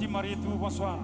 Petit Marietou, bonsoir.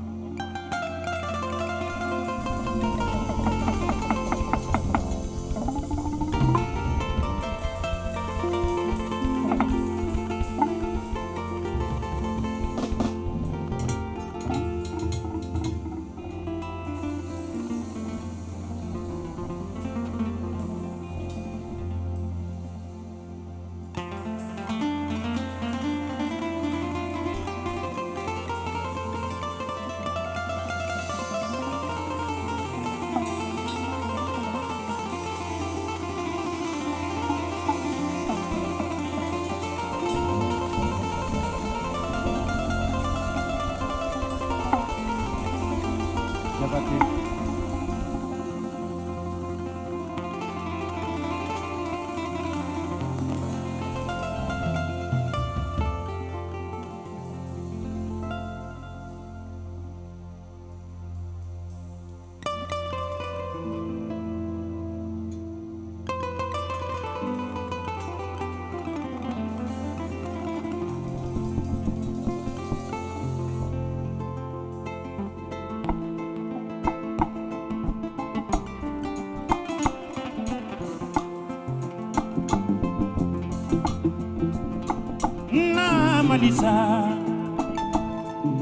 Malisa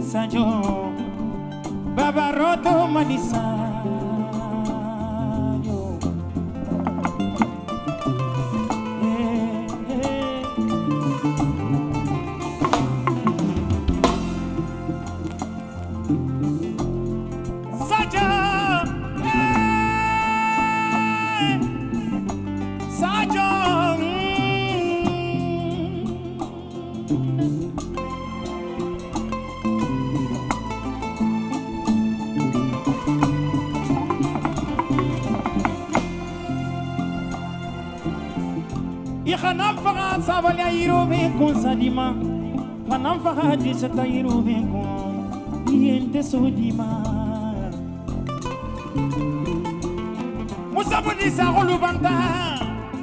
Sanjo Babaroto Malisa yo. Sanjo Sanjo Ikhanam faga sabalya irobe kun sadima Khanam faga disata irobe kun yente sodima Musa budi sa golubanta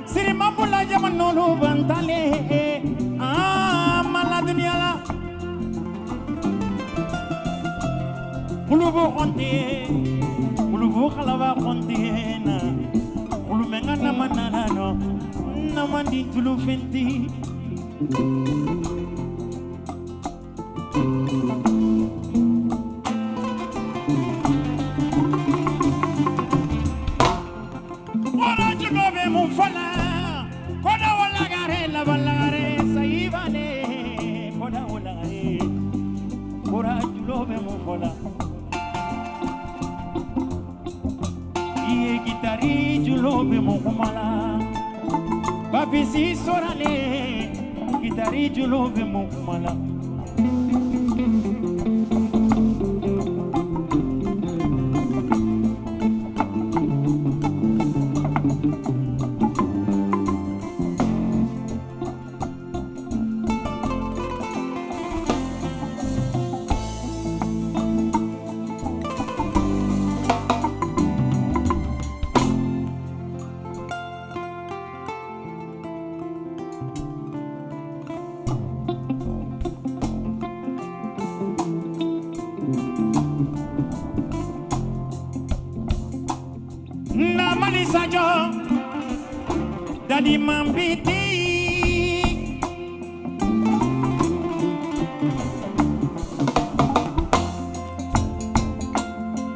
Sirima bula jaman nolu bantale mala dunia la Kulubu konte Kulubu khalaba konte na Kulumenga namana no Namandi tulu fenti Ora junobe mufala Koda wala gare la balare saibane Koda wala gare Ora junobe mufala Iye gitari junobe mufala Babisi sorale Gitari julobe mukmala Sajo Dadi Mambiti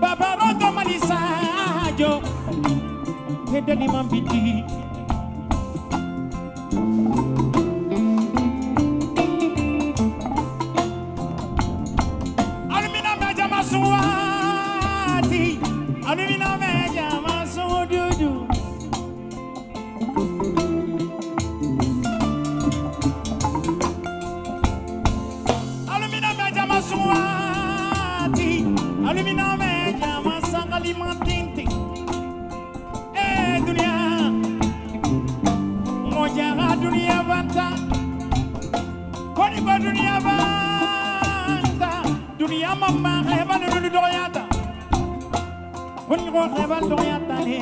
Baba Roto Malisajo Dadi Mambiti Alumina Meja Masuati Alumina Meja Masududu Alumina Meja Masuati Alumina Meja Masangali Mantinti Dunia Moja Dunia Banta Koni ba Dunia Banta Dunia Mama Heban Dudu Doyata Koni ko Heban Doyata ne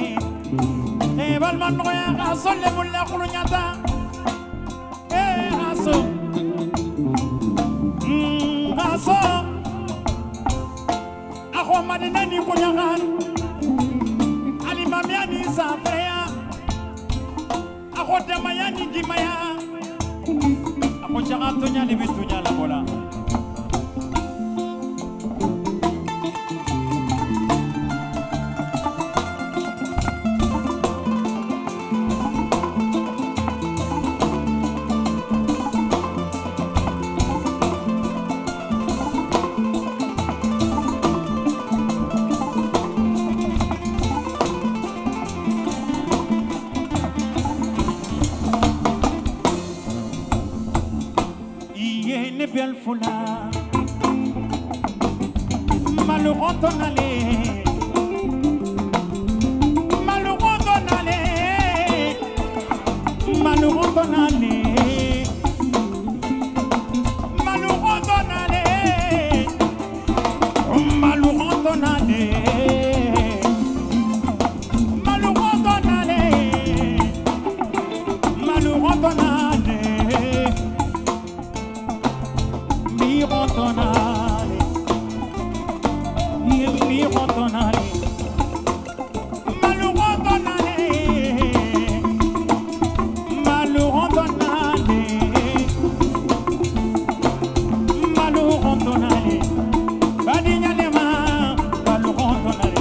Heban Man Doyata Solle Mulla Kulunyata Aso Aso madina ni kunyakan alimamia ni safeya akote maya ni dimaya akochaka tunya ni bitunya la bola Fula malheureux ton allée malheureux ton allée malheureux ton allée malheureux ton allée malheureux ton allée malheureux ton allée malheureux ton allée Tonale, il tonale, malheureux tonale, malheureux tonale, malheureux tonale, badinya lema, malheureux tonale.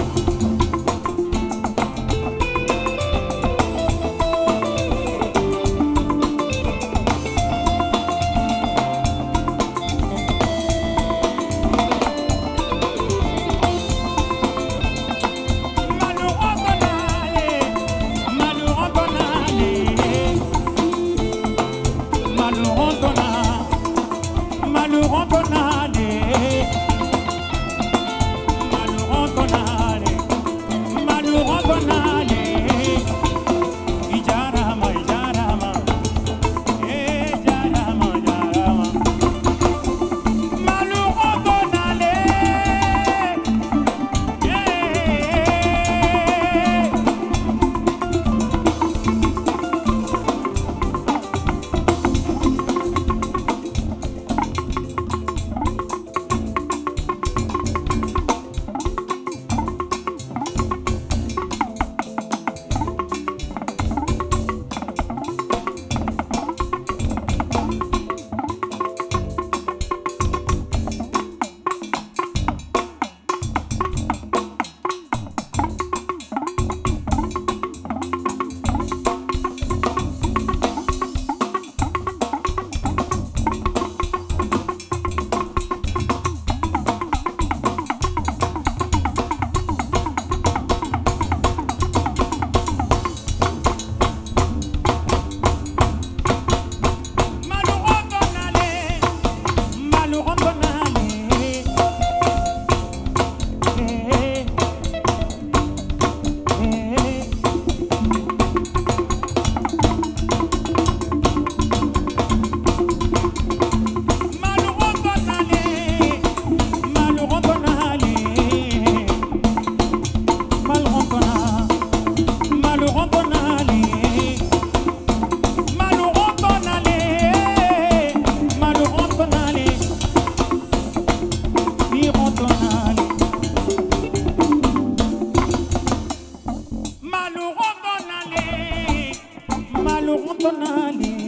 Malheureux ton allée,